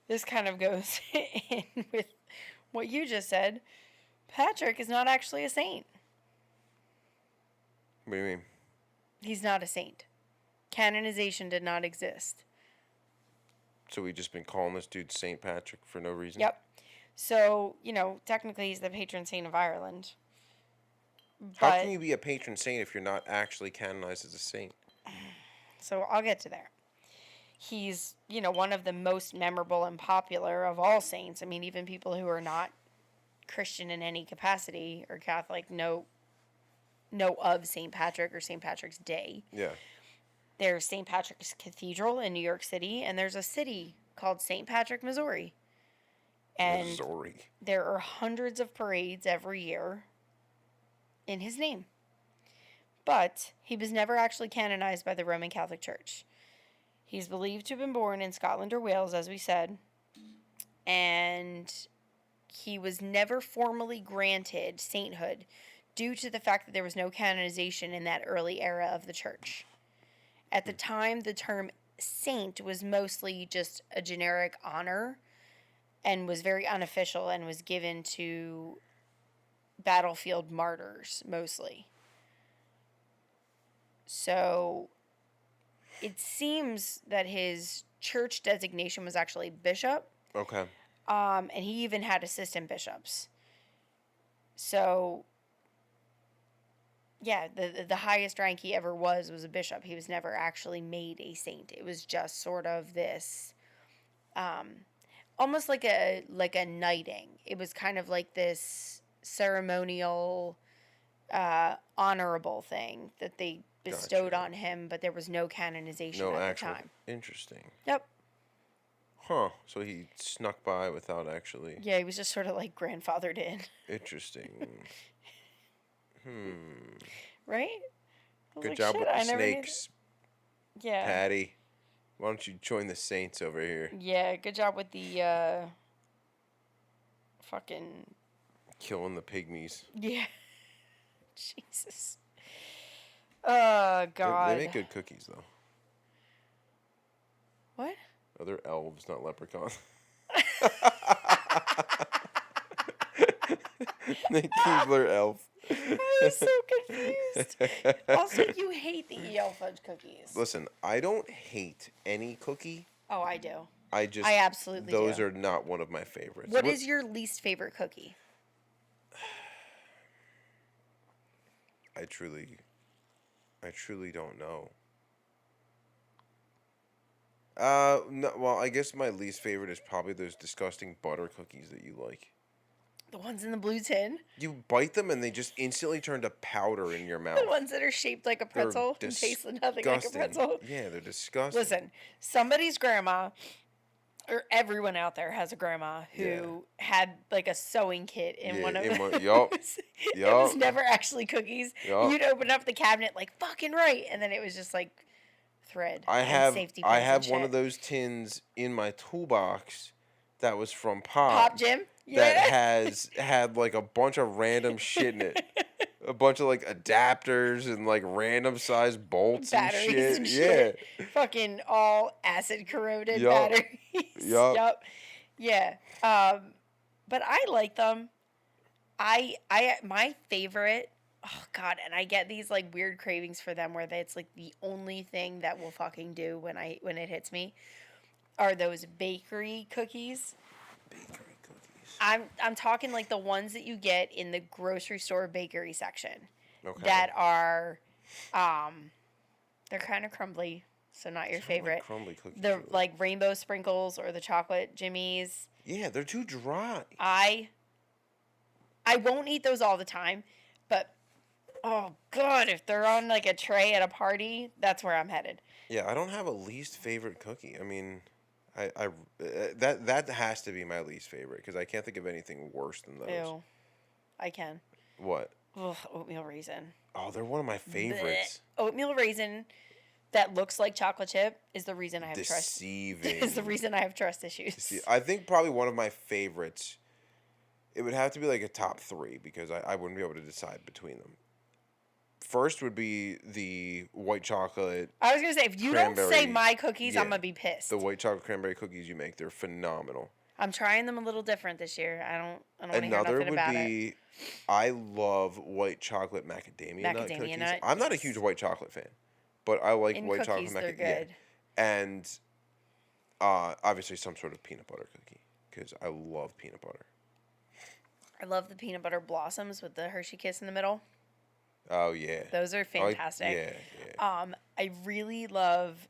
this kind of goes in with what you just said. Patrick is not actually a saint. What do you mean? He's not a saint. Canonization did not exist. So we just been calling this dude Saint Patrick for no reason? Yep. So, technically he's the patron saint of Ireland. How can you be a patron saint if you're not actually canonized as a saint? So I'll get to there. He's, one of the most memorable and popular of all saints. I mean, even people who are not Christian in any capacity or Catholic know of St. Patrick or St. Patrick's Day. Yeah. There's St. Patrick's Cathedral in New York City, and there's a city called St. Patrick, Missouri. And Missouri. there are hundreds of parades every year in his name. But he was never actually canonized by the Roman Catholic Church. He's believed to have been born in Scotland or Wales, as we said. And he was never formally granted sainthood due to the fact that there was no canonization in that early era of the church. At the time, the term saint was mostly just a generic honor and was very unofficial and was given to battlefield martyrs, mostly. So it seems that his church designation was actually bishop. Okay. And he even had assistant bishops. So, yeah, the highest rank he ever was a bishop. He was never actually made a saint. It was just sort of this, almost like a knighting. It was kind of like this ceremonial, honorable thing that they bestowed on him, but there was no canonization at the time. Interesting. Yep. Huh. So he snuck by without actually... Yeah, he was just sort of like grandfathered in. Interesting. Right? Good job with the snakes, Yeah. Patty. Why don't you join the saints over here? Yeah, good job with the, fucking... Killing the pygmies. Yeah. Jesus. Oh, God. They make good cookies, though. What? Oh, they're elves, not leprechauns. The Keebler elf. I was so confused. Also, you hate the E.L. fudge cookies. Listen, I don't hate any cookie. Oh, I do. I just I absolutely those do. are not one of my favorites. What is your least favorite cookie? I truly don't know. No, well, I guess my least favorite is probably those disgusting butter cookies that you like. The ones in the blue tin? You bite them and they just instantly turn to powder in your mouth. The ones that are shaped like a pretzel and taste nothing like a pretzel? Yeah, they're disgusting. Listen, somebody's grandma, or everyone out there has a grandma who had like a sewing kit in one of them. Yup. It was never actually cookies. Yup. You'd open up the cabinet like fucking right, and then it was just like thread. I and safety pins have and one shit. of those tins in my toolbox that was from Pop. Pop Jim? That had like a bunch of random shit in it. A bunch of like adapters and like random sized bolts Batteries and shit. Yeah. Fucking all acid corroded Yup. batteries. Yup. Yeah. But I like them. My favorite, oh god, and I get these like weird cravings for them where it's like the only thing that will fucking do when it hits me are those bakery cookies. Bakery cookies. I'm talking like the ones that you get in the grocery store bakery section. Okay. That are they're kind of crumbly, so not your favorite. Like crumbly cookies. The like rainbow sprinkles or the chocolate jimmies. Yeah, they're too dry. I won't eat those all the time, but oh god, if they're on like a tray at a party, that's where I'm headed. Yeah, I don't have a least favorite cookie. I mean, that has to be my least favorite because I can't think of anything worse than those. Ew, I can. What? Ugh, oatmeal raisin. Oh, they're one of my favorites. Blech. Oatmeal raisin that looks like chocolate chip is the reason I have Deceiving. trust. Is the reason I have trust issues. I think probably one of my favorites. It would have to be like a top 3 because I wouldn't be able to decide between them. First would be the white chocolate. I was gonna say if you don't say my cookies, I'm gonna be pissed. The white chocolate cranberry cookies you make, they're phenomenal. I'm trying them a little different this year. I don't want to hear nothing about it. Another would be, I love white chocolate macadamia nut cookies. Nut, I'm not a huge white chocolate fan, but I like white cookies, chocolate macadamia. They're good. And obviously some sort of peanut butter cookie because I love peanut butter. I love the peanut butter blossoms with the Hershey Kiss in the middle. Oh yeah, those are fantastic. Yeah. I really love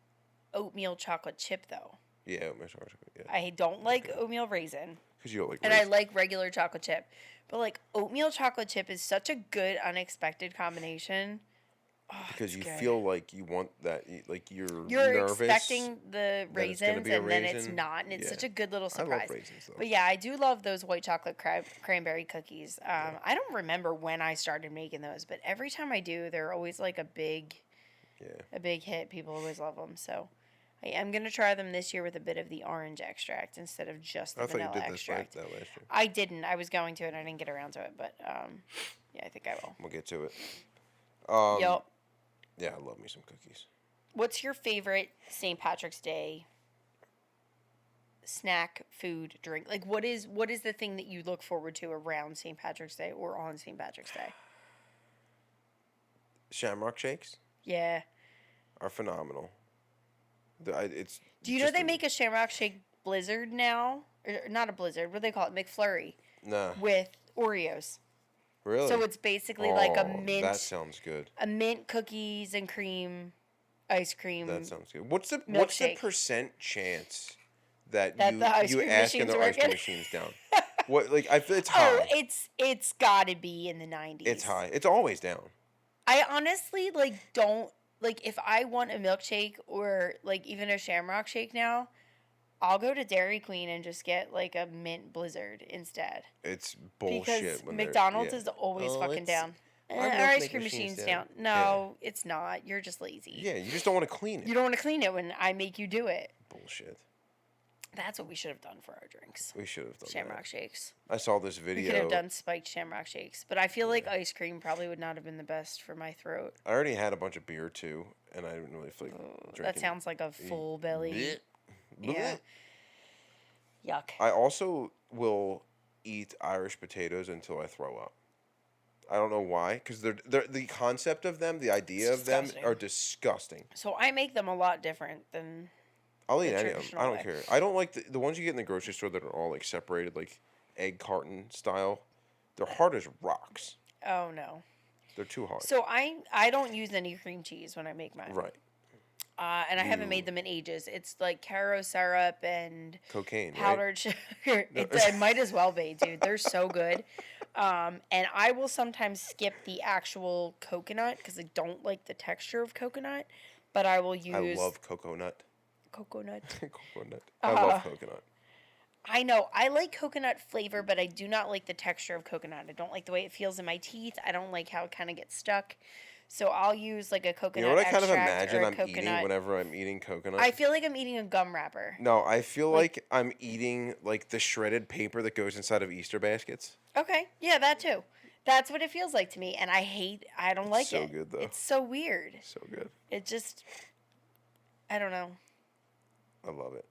oatmeal chocolate chip though. Yeah, oatmeal chocolate chip. Yeah. I don't like oatmeal raisin. Because you don't like. And I like regular chocolate chip, but like oatmeal chocolate chip is such a good unexpected combination. Oh, because you feel like you want that, like you're nervous expecting the raisins and raisin. then it's not, and it's such a good little surprise. I love raisins though. But yeah, I do love those white chocolate cranberry cookies. I don't remember when I started making those, but every time I do, they're always like a big hit. People always love them. So I am gonna try them this year with a bit of the orange extract instead of just the vanilla extract. That last year. I didn't. I was going to, and I didn't get around to it. But yeah, I think I will. We'll get to it. Yep. Yeah, I love me some cookies. What's your favorite St. Patrick's Day snack, food, drink? Like, what is the thing that you look forward to around St. Patrick's Day or on St. Patrick's Day? Shamrock shakes. Yeah. Are phenomenal. Do you know they make a Shamrock Shake Blizzard now? Or not a Blizzard. What do they call it? McFlurry. Nah. With Oreos. Really? So it's basically like a mint. That sounds good. A mint cookies and cream, ice cream. That sounds good. What's the percent chance that you ask and their ice cream machines down? What, like, I feel it's high. Oh, it's got to be in the 90s. It's high. It's always down. I honestly don't if I want a milkshake or like even a Shamrock Shake now, I'll go to Dairy Queen and just get like a mint Blizzard instead. It's bullshit. Because McDonald's is always fucking down. Our ice cream machine's down. No, it's not. You're just lazy. Yeah, you just don't want to clean it. You don't want to clean it when I make you do it. Bullshit. That's what we should have done for our drinks. We should have done Shamrock Shakes. I saw this video. We could have done spiked Shamrock Shakes. But I feel like ice cream probably would not have been the best for my throat. I already had a bunch of beer too, and I didn't really feel like drinking. That sounds like a full belly. Blech. Yeah. Yuck. I also will eat Irish potatoes until I throw up. I don't know why, because they're the concept of them, the idea of them are disgusting. So I make them a lot different than. I'll the eat any of them. traditional I don't way. care. I don't like the ones you get in the grocery store that are all like separated, like egg carton style. They're hard as rocks. Oh no. They're too hard. So I don't use any cream cheese when I make mine. Right. And I haven't made them in ages. It's like Caro syrup and Cocaine, powdered sugar. It might as well be, dude. They're so good. And I will sometimes skip the actual coconut because I don't like the texture of coconut. But I will use. I love coconut. Coconut. Coconut. I love coconut. I know. I like coconut flavor, but I do not like the texture of coconut. I don't like the way it feels in my teeth. I don't like how it kind of gets stuck. So I'll use like a coconut You know what I kind of extract imagine or a I'm coconut. eating whenever I'm eating coconut? I feel like I'm eating a gum wrapper. No, I feel like I'm eating like the shredded paper that goes inside of Easter baskets. Okay. Yeah, that too. That's what it feels like to me. And I don't like it. So good, though. It's so weird. So good. It just, I don't know. I love it.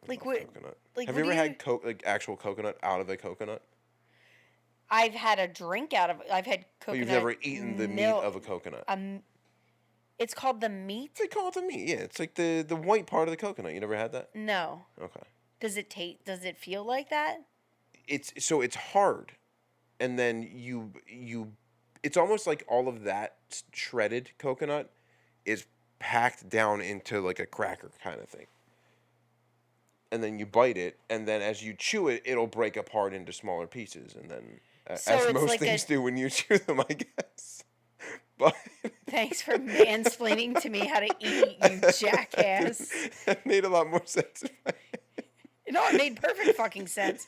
I Like love what? coconut. Like Have you ever had like actual coconut out of a coconut? I've had a drink out of. I've had coconut. But you've never eaten the meat of a coconut. It's called the meat. They call it the meat. Yeah, it's like the white part of the coconut. You never had that? No. Okay. Does it taste? Does it feel like that? It's hard, and then it's almost like all of that shredded coconut is packed down into like a cracker kind of thing. And then you bite it, and then as you chew it, it'll break apart into smaller pieces, and then So as it's most like things do when you chew them, I guess. But Thanks for mansplaining to me how to eat, you jackass. That made a lot more sense. No, it made perfect fucking sense.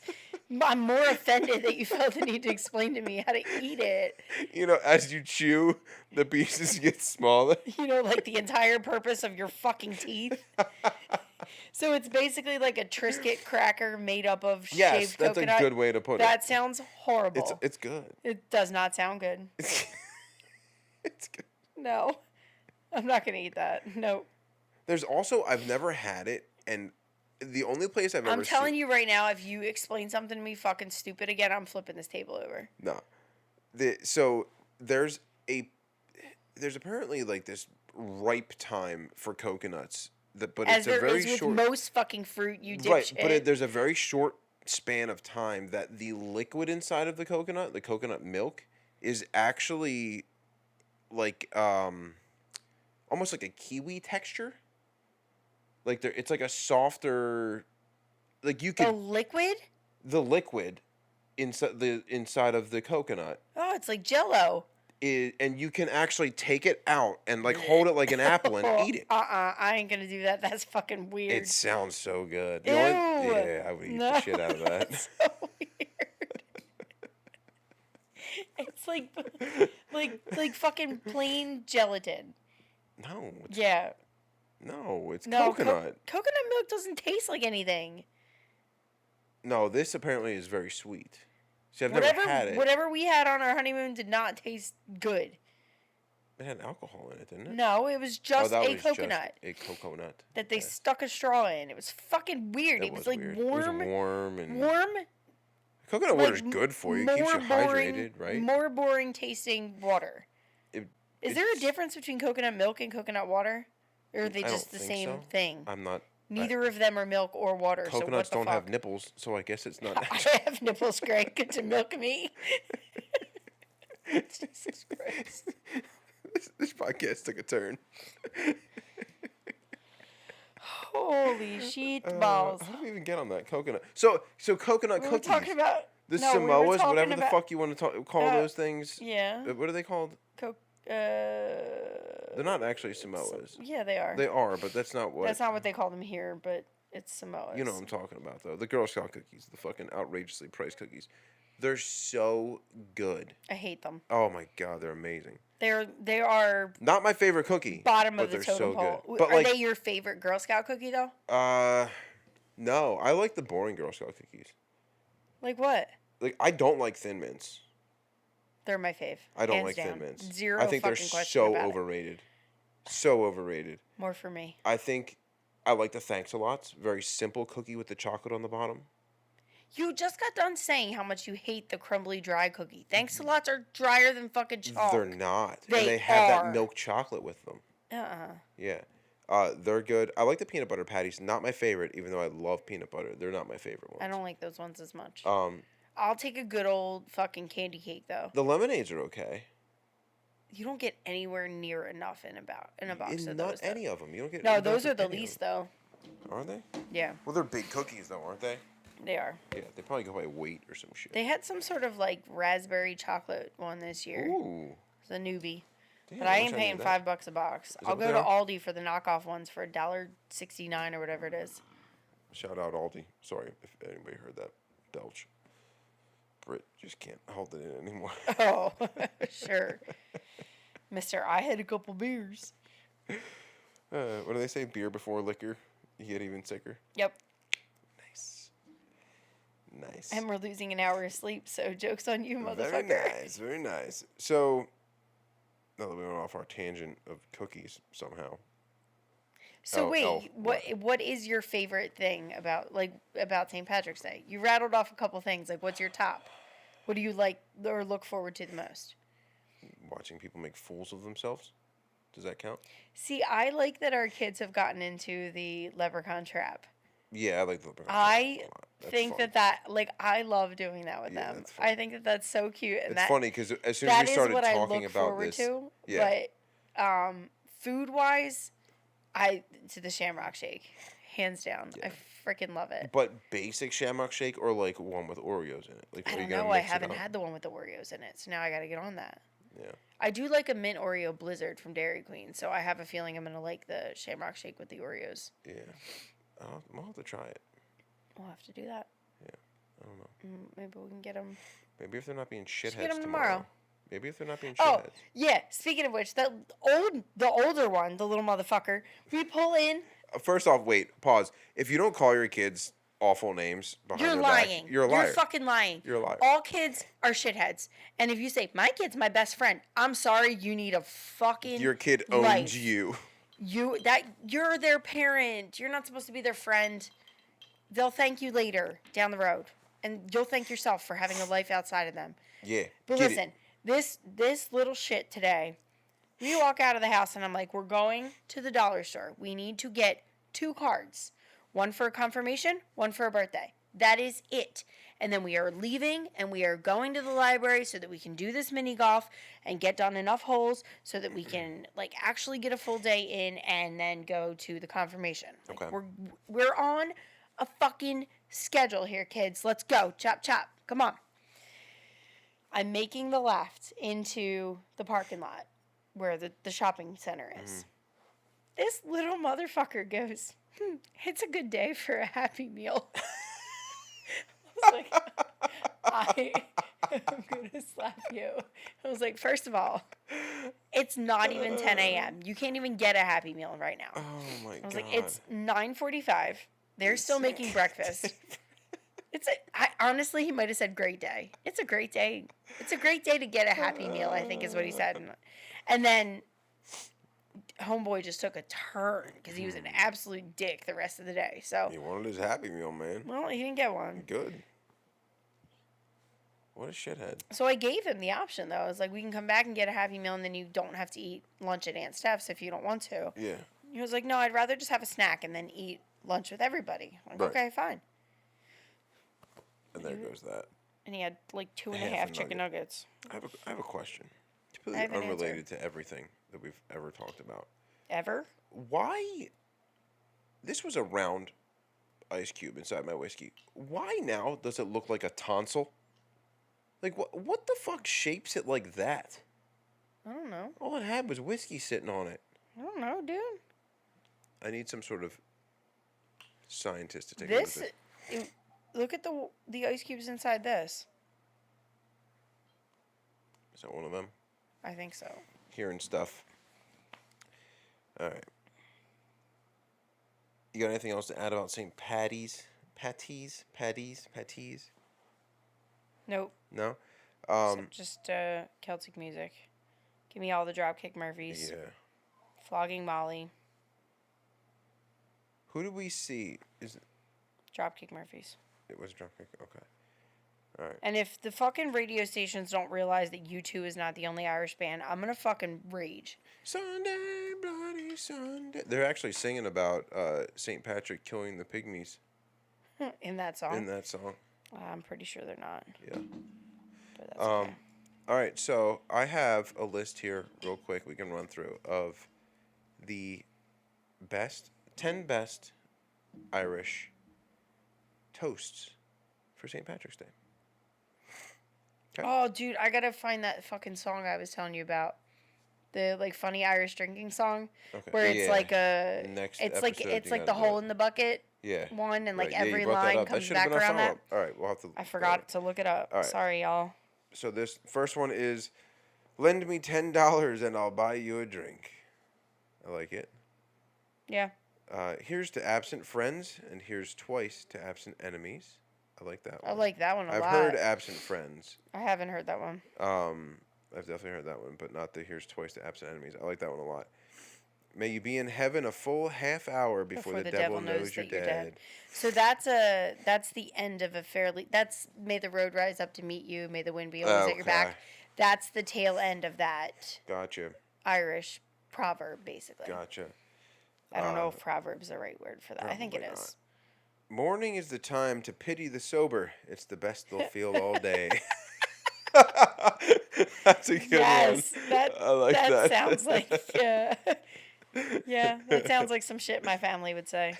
I'm more offended that you felt the need to explain to me how to eat it. You know, as you chew, the pieces get smaller. You know, like the entire purpose of your fucking teeth. So it's basically like a Triscuit cracker made up of shaved that's coconut. a good way to put it. That sounds horrible. It's good. It does not sound good. It's good. No. I'm not going to eat that. No. There's also, I've never had it, and the only place I've ever I'm telling you right now, if you explain something to me fucking stupid again, I'm flipping this table over. No. So there's apparently like this ripe time for coconuts, but As it's a there very is with short. most fucking fruit, you dipshit. Right, but there's a very short span of time that the liquid inside of the coconut milk, is actually like almost like a kiwi texture. Like it's like a softer, like you The could liquid? the liquid inside of the coconut Oh, it's like Jell-O. and you can actually take it out and like hold it like an apple and eat it. I ain't gonna do that. That's fucking weird. It sounds so good. Ew. Yeah, I would eat the shit out of that. That's so weird. It's like fucking plain gelatin. No, it's No, coconut. Coconut milk doesn't taste like anything. No, this apparently is very sweet. See, I've never had it. Whatever we had on our honeymoon did not taste good. It had alcohol in it, didn't it? No, it was just that a was coconut just a coconut. that they stuck a straw in. It was fucking weird. It It was was like weird. warm. It was warm and Warm. coconut like, water is good for you. It keeps you hydrated, right? More boring tasting water. Is there a difference between coconut milk and coconut water? Or are they I just the don't think same so. thing? I'm not. Neither of them are milk or water. Coconuts so what don't the have fuck? nipples, so I guess it's not. I have nipples, Greg. Good to milk me. Jesus Christ. This podcast took a turn. Holy shit balls. How do we even get on that coconut? So coconut We were cookies. talking about The no, we were Samoas, talking whatever the about- fuck you want to call those things. Yeah. What are they called? They're not actually Samoas. Yeah, they are. They are, but that's not what. That's not what they call them here, but it's Samoas. You know what I'm talking about, though. The Girl Scout cookies, the fucking outrageously priced cookies. They're so good. I hate them. Oh my god, they're amazing. They are Not my favorite cookie. bottom but of the they're totem so pole. good. But Are like, they your favorite Girl Scout cookie though? no, I like the boring Girl Scout cookies. Like what? Like I don't like Thin Mints. They're my fave. I don't hands like down. Thin Mints. Zero I think they're fucking question so about it. overrated. So overrated. More for me. I think I like the Thanks a Lots. Very simple cookie with the chocolate on the bottom. You just got done saying how much you hate the crumbly dry cookie. Thanks a lots are drier than fucking chalk. They're not. They and they have are. that milk chocolate with them. Uh-uh. Yeah. They're good. I like the peanut butter patties. Not my favorite, even though I love peanut butter. They're not my favorite ones. I don't like those ones as much. Um, I'll take a good old fucking candy cake though. the lemonades are okay. You don't get anywhere near enough in a box of Not those. any of them. You don't get. No, enough those in are the any of least them. though. Are they? Yeah, Well, they're big cookies though, aren't they? they are. Yeah, they probably go by weight or some shit. They had some sort of like raspberry chocolate one this year. Ooh. It's a newbie. Damn, But I wish ain't knew paying that. $5 a box. that I'll what go they to are? Aldi for the knockoff ones for $1.69 or whatever it is. Shout out Aldi. Sorry if anybody heard that belch. Brit just can't hold it in anymore. Oh, sure. Mister, I had a couple beers. What do they say? Beer before liquor, you get even sicker. Yep. Nice. Nice. And we're losing an hour of sleep, so joke's on you, motherfucker. Very nice. Very nice. So, now that we went off our tangent of cookies somehow. So wait, what? what is your favorite thing about St. Patrick's Day? You rattled off a couple things. Like, what's your top? What do you like or look forward to the most? Watching people make fools of themselves. Does that count? See, I like that our kids have gotten into the leprechaun trap. Yeah, I like the. I That's think fun. I love doing that with them. that's fun. I think that's so cute. And It's funny because as soon as that we is started what I talking look about forward this, to. yeah. But food wise, to the Shamrock Shake, hands down. Yeah. I freaking love it. But basic Shamrock Shake or like one with Oreos in it? Like, I are you don't gonna know. I mix it haven't up? had the one with the Oreos in it, so now I got to get on that. Yeah. I do like a mint Oreo Blizzard from Dairy Queen, so I have a feeling I'm gonna like the Shamrock Shake with the Oreos. Yeah. I'll have to try it. We'll have to do that. Yeah. I don't know. Maybe we can get them. Maybe if they're not being Just shitheads get 'em tomorrow. tomorrow. Maybe if they're not being Oh, shitheads. yeah. Speaking of which, the older one, the little motherfucker, we pull in. First off, wait, pause. If you don't call your kids awful names behind You're their lying. back, you're a liar. You're fucking lying. You're a liar. All kids are shitheads. And if you say, my kid's my best friend, I'm sorry, you need a fucking Your kid owns life. you. You're their parent. You're not supposed to be their friend. They'll thank you later down the road. And you'll thank yourself for having a life outside of them. Yeah. But get listen, it. this little shit today, we walk out of the house and I'm like, we're going to the dollar store. We need to get 2 cards. One for a confirmation, one for a birthday. That is it. And then we are leaving and we are going to the library so that we can do this mini golf and get done enough holes so that we can like actually get a full day in and then go to the confirmation. Like, Okay. We're on a fucking schedule here, kids. Let's go. Chop chop. Come on. I'm making the left into the parking lot where the shopping center is. This little motherfucker goes, it's a good day for a Happy Meal. I was like, I'm going to slap you. I was like, first of all, it's not even 10 a.m. You can't even get a Happy Meal right now. Oh my god. I was like, it's 9:45. They're still making breakfast. Honestly, he might have said great day. It's a great day. It's a great day to get a Happy Meal, I think is what he said. And then homeboy just took a turn because he was an absolute dick the rest of the day. So, He wanted his Happy Meal, man. well, he didn't get one. Good. What a shithead. So I gave him the option, though. I was like, we can come back and get a Happy Meal, and then you don't have to eat lunch at Aunt Steph's if you don't want to. Yeah. He was like, no, I'd rather just have a snack and then eat lunch with everybody. I'm like, Right. okay, fine. And there goes that. And he had like 2.5 Half a chicken nugget. nuggets. I have a question. I Completely have an answer. unrelated to everything that we've ever talked about. Ever? Why? This was a round ice cube inside my whiskey. Why now does it look like a tonsil? Like, what the fuck shapes it like that? I don't know. All it had was whiskey sitting on it. I don't know, dude. I need some sort of scientist to take a look at this. Look at the ice cubes inside this. Is that one of them? I think so. Hearing stuff. All right. You got anything else to add about St. Paddys? Paddys? Nope. No? Just Celtic music. Give me all the Dropkick Murphys. Yeah. Flogging Molly. Who did we see? Dropkick Murphys. It was Dropkick. Okay. All right. And if the fucking radio stations don't realize that U2 is not the only Irish band, I'm gonna fucking rage. Sunday, bloody Sunday. They're actually singing about St. Patrick killing the pygmies In that song. in that song. I'm pretty sure they're not. Yeah. But that's okay. All right, so I have a list here, real quick. We can run through of the 10 best Irish toasts for St. Patrick's Day. Okay. Oh, dude, I gotta find that fucking song I was telling you about. The like funny Irish drinking song, Okay. where it's Yeah. like a, Next it's episode, like you the gotta do hole it. in the bucket Yeah. one, and like Right, yeah, you every brought that line up. That comes should have back been our around that. follow-up. All right, we'll have to. I forgot to look it up. All right. Sorry, y'all. So this first one is, lend me $10 and I'll buy you a drink. I like it. Yeah. Here's to absent friends, and here's twice to absent enemies. I like that one. I like that one a lot. I've heard absent friends. I haven't heard that one. I've definitely heard that one, but not the here's twice to absent enemies. I like that one a lot. May you be in heaven a full half hour before the devil knows you're dead. So that's the end of a fairly, that's may the road rise up to meet you, may the wind be always at your back. That's the tail end of that Gotcha. Irish proverb, basically. Gotcha. I don't know if proverb's the right word for that. I think it Probably is. Morning is the time to pity the sober. It's the best they'll feel all day. That's a good one. I like that. That sounds like yeah, that sounds like some shit my family would say.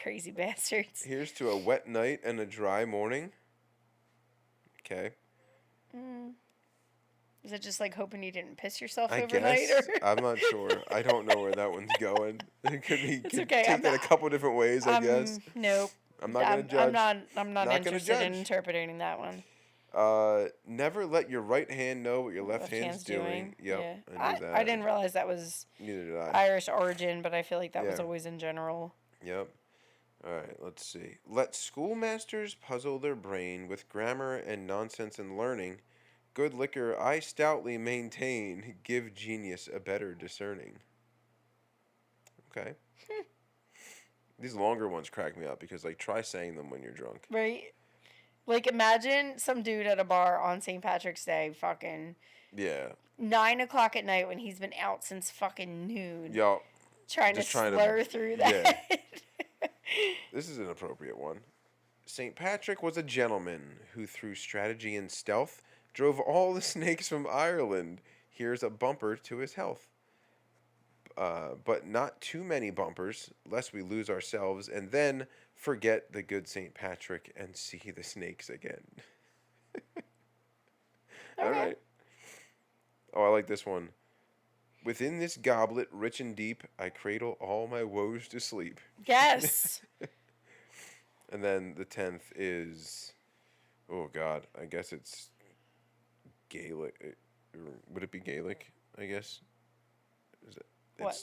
Crazy bastards. Here's to a wet night and a dry morning. Okay. Is it just like hoping you didn't piss yourself I overnight? guess. Or? I'm not sure. I don't know where that one's going. It could be. It's Could okay. take that a couple different ways, I guess. Nope. I'm not gonna judge. I'm not Not gonna interested in judge. interpreting that one. Never let your right hand know what your left hand's doing. Yep. Yeah. I knew that. I didn't realize that was Neither did I. Irish origin, but I feel like that was Yeah. always in general. Yep. All right, let's see. Let schoolmasters puzzle their brain with grammar and nonsense and learning. Good liquor I stoutly maintain. Give genius a better discerning. Okay. These longer ones crack me up because, like, try saying them when you're drunk. Right? Like, imagine some dude at a bar on St. Patrick's Day fucking Yeah. 9 o'clock at night when he's been out since fucking noon. Yo. Trying to just trying to- slur through that. Yeah. This is an appropriate one. St. Patrick was a gentleman who, through strategy and stealth, drove all the snakes from Ireland. Here's a bumper to his health. But not too many bumpers, lest we lose ourselves and then forget the good St. Patrick and see the snakes again. All right. Oh, I like this one. Within this goblet, rich and deep, I cradle all my woes to sleep. Yes. And then the 10th is, oh God, I guess it's Gaelic. Would it be Gaelic? I guess. Is it? What?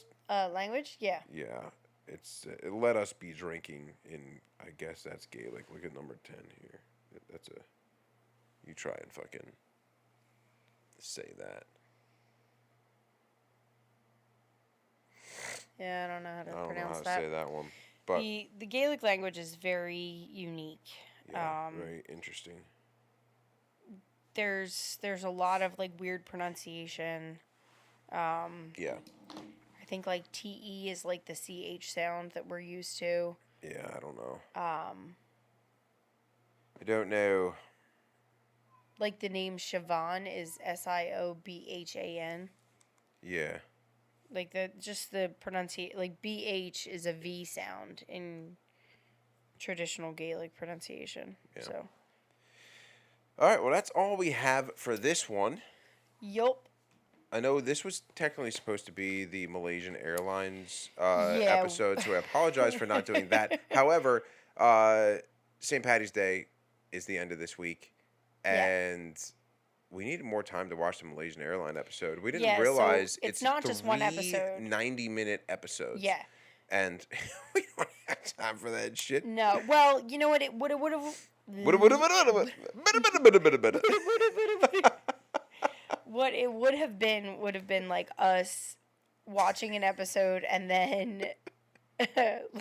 Language? Yeah. Yeah, it's let us be drinking in. I guess that's Gaelic. Look at number 10 here. That's a. You try and fucking say that. Yeah, I don't know how to I don't know pronounce how to that. say that one, but The Gaelic language is very unique. yeah, very interesting. There's a lot of like weird pronunciation. Yeah. I think like TE is like the CH sound that we're used to. Yeah, I don't know. I don't know. Like the name Siobhan is Siobhan. Yeah. Like the pronunciation, like BH is a V sound in traditional Gaelic pronunciation. Yeah. So. All right, well, that's all we have for this one. Yup. I know this was technically supposed to be the Malaysian Airlines Yeah. episode, so I apologize for not doing that. However, St. Patty's Day is the end of this week, and we needed more time to watch the Malaysian Airline episode. We didn't Yeah, so realize it's not just one 3 episode. 90-minute episodes. Yeah. And we don't have time for that shit. No. Well, you know what? It would have. What it would have been like us watching an episode and then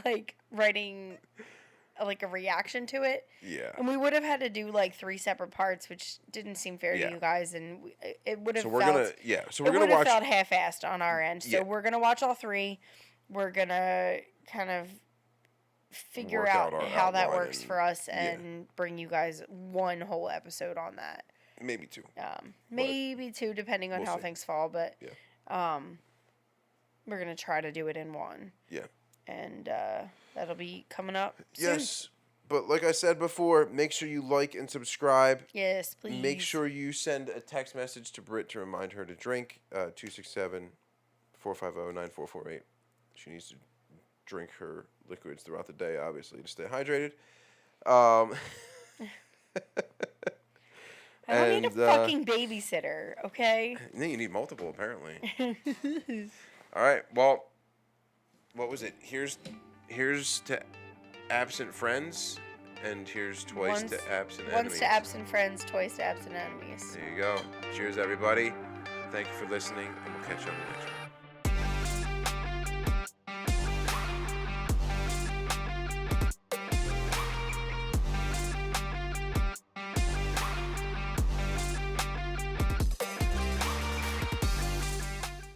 like writing like a reaction to it. Yeah. And we would have had to do like 3 separate parts, which didn't seem fair Yeah. to you guys, and it would have So we're felt gonna So we're it gonna would have watch. felt half-assed on our end. So Yeah. we're gonna watch all 3. We're gonna kind of figure Work out out our how that outline works and- for us yeah. and bring you guys one whole episode on that. Maybe 2. Maybe 2, depending on we'll how see. things fall, but Yeah. we're gonna try to do it in one. Yeah. And that'll be coming up soon. Yes. But like I said before, make sure you like and subscribe. Yes, please. Make sure you send a text message to Brit to remind her to drink. 267-450-9448. She needs to drink her liquids throughout the day, obviously, to stay hydrated. I don't need a and, fucking babysitter, okay? No, you need multiple, apparently. All right. Well, what was it? Here's to absent friends, and here's twice to absent enemies. Once to absent friends, twice to absent enemies. There you go. Cheers, everybody. Thank you for listening, and we'll catch you on the next one.